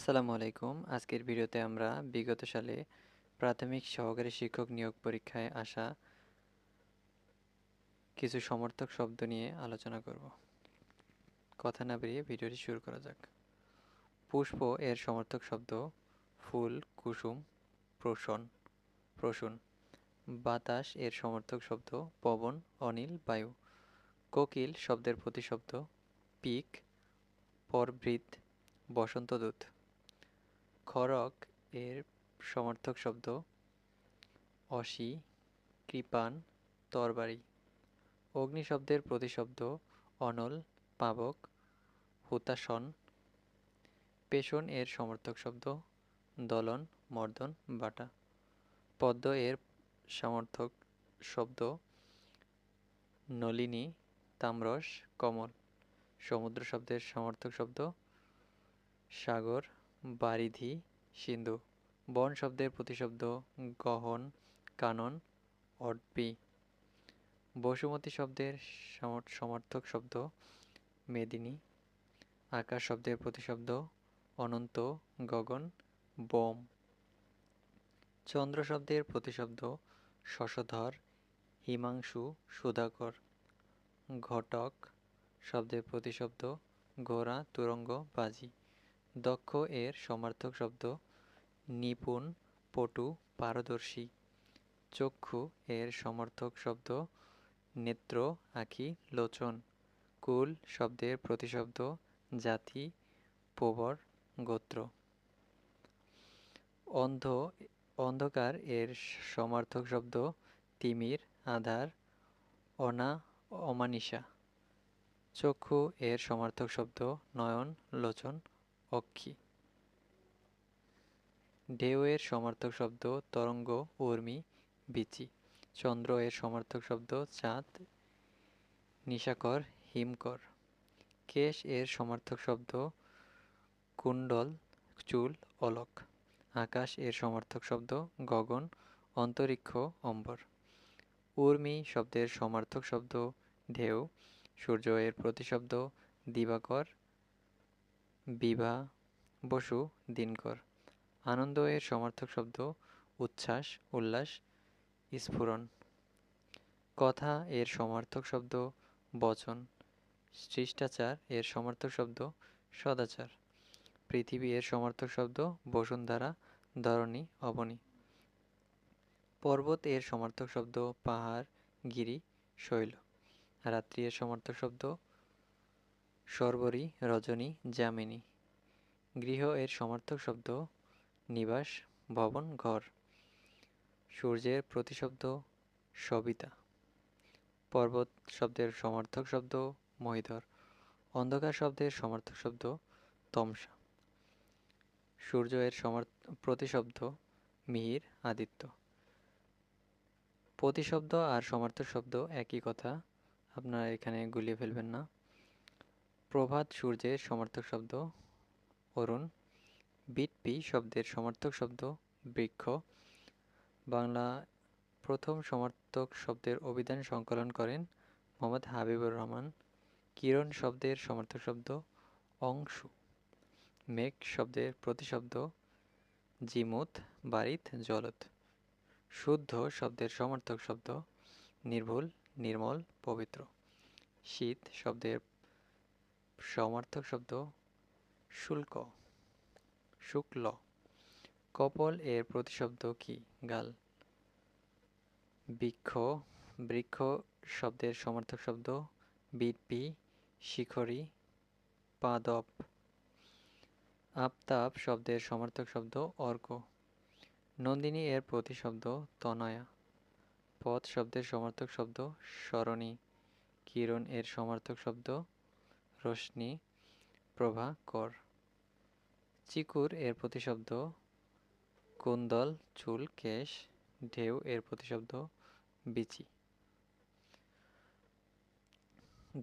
আসসালামু আলাইকুম। আজকের ভিডিওতে আমরা বিগত সালে প্রাথমিক সহকারী শিক্ষক নিয়োগ পরীক্ষায় আসা কিছু সমর্থক শব্দ নিয়ে আলোচনা করব। কথা না বাড়িয়ে ভিডিওটি শুরু করা যাক। পুষ্প এর সমর্থক শব্দ ফুল, কুসুম, প্রসূন। বাতাস এর সমর্থক শব্দ পবন, অনিল, বায়ু। কোকিল শব্দের প্রতিশব্দ পিক, পরবৃত্ত, বসন্তদূত। খড়গ এর সমর্থক শব্দ অসি, কৃপাণ, তরবারি। অগ্নি শব্দের প্রতিশব্দ অনল, পাবক, হুতাশন। পেষণ এর সমর্থক শব্দ দলন, মর্দন, বাটা। পদ্ম এর সমর্থক শব্দ নলিনী, তাম্রস, কমল। সমুদ্র শব্দের সমর্থক শব্দ সাগর, বারিধি, সিন্ধু। বন শব্দের প্রতিশব্দ গহন, কানন, অডপি। বসুমতী শব্দের সমর্থক শব্দ মেদিনী। আকাশ শব্দের প্রতিশব্দ অনন্ত, গগন, বোম। চন্দ্র শব্দের প্রতিশব্দ শশধর, হিমাংশু, সুধাকর। ঘটক শব্দের প্রতিশব্দ ঘোড়া, তুরঙ্গ, বাজি। দক্ষ এর সমার্থক শব্দ নিপুণ, পটু, পারদর্শী। চক্ষু এর সমর্থক শব্দ নেত্র, আঁখি, লোচন। কুল শব্দের প্রতিশব্দ জাতি, প্রবর, গোত্র। অন্ধকার এর সমার্থক শব্দ তিমির, আঁধার, অমানিসা। চক্ষু এর সমার্থক শব্দ নয়ন, লোচন, অক্ষি। ঢেউ এর সমার্থক শব্দ তরঙ্গ, ঊর্মি, বীচি। চন্দ্র এর সমার্থক শব্দ চাঁদ, নিশাকর, হিমকর। কেশ এর সমার্থক শব্দ কুণ্ডল, চুল, অলক। আকাশ এর সমার্থক শব্দ গগন, অন্তরিক্ষ, অম্বর। ঊর্মি শব্দের সমার্থক শব্দ ঢেউ। সূর্য এর প্রতিশব্দ দিবাকর, বিভা, বসু, দিনকর। আনন্দ এর সমার্থক শব্দ উচ্ছ্বাস, উল্লাস, স্ফুরণ। কথা এর সমার্থক শব্দ বচন। শিষ্টাচার এর সমার্থক শব্দ সদাচার। পৃথিবী এর সমার্থক শব্দ বসুন্ধরা, ধরণী, অবনী। পর্বত এর সমার্থক শব্দ পাহাড়, গিরি, শৈল। রাত্রি এর সমার্থক শব্দ শর্বরী, রজনী, যামিনী। গৃহ এর সমার্থক শব্দ নিবাস, ভবন, ঘর। সূর্যের প্রতিশব্দ সবিতা। পর্বত শব্দের সমার্থক শব্দ মহিধর। অন্ধকার শব্দের সমার্থক শব্দ তমসা। সূর্য এর প্রতিশব্দ মিহির, আদিত্য। প্রতিশব্দ আর সমার্থক শব্দ একই কথা, আপনারা এখানে গুলিয়ে ফেলবেন না। প্রভাত সূর্যের সমার্থক শব্দ অরুণ। বিটপি শব্দের সমার্থক শব্দ বৃক্ষ। বাংলা প্রথম সমার্থক শব্দের অভিধান সংকলন করেন মোহাম্মদ হাবিবুর রহমান। কিরণ শব্দের সমার্থক শব্দ অংশু। মেঘ শব্দের প্রতিশব্দ জিমুত, বারিত, জলত। শুদ্ধ শব্দের সমার্থক শব্দ নির্ভুল, নির্মল, পবিত্র। শীত শব্দের সমার্থক শব্দ শুল্ক, শুক্ল। কপল এর প্রতিশব্দ কি গাল। বৃক্ষ শব্দের সমার্থক শব্দ বিটপি, শিখরি, পাদপ। আফতাব শব্দের সমার্থক শব্দ অর্ক। নন্দিনী এর প্রতিশব্দ তনয়া। পথ শব্দের সমার্থক শব্দ সরণি। কিরণ এর সমার্থক শব্দ রশ্মি, প্রভা, কর। চিকুর এর প্রতিশব্দ কুন্দল, চুল, কেশ। ঢেউ এর প্রতিশব্দ বিচি।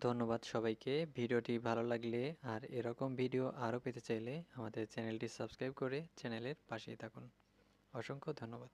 ধন্যবাদ সবাইকে। ভিডিওটি ভালো লাগলে আর এরকম ভিডিও আরও পেতে চাইলে আমাদের চ্যানেলটি সাবস্ক্রাইব করে চ্যানেলের পাশেই থাকুন। অসংখ্য ধন্যবাদ।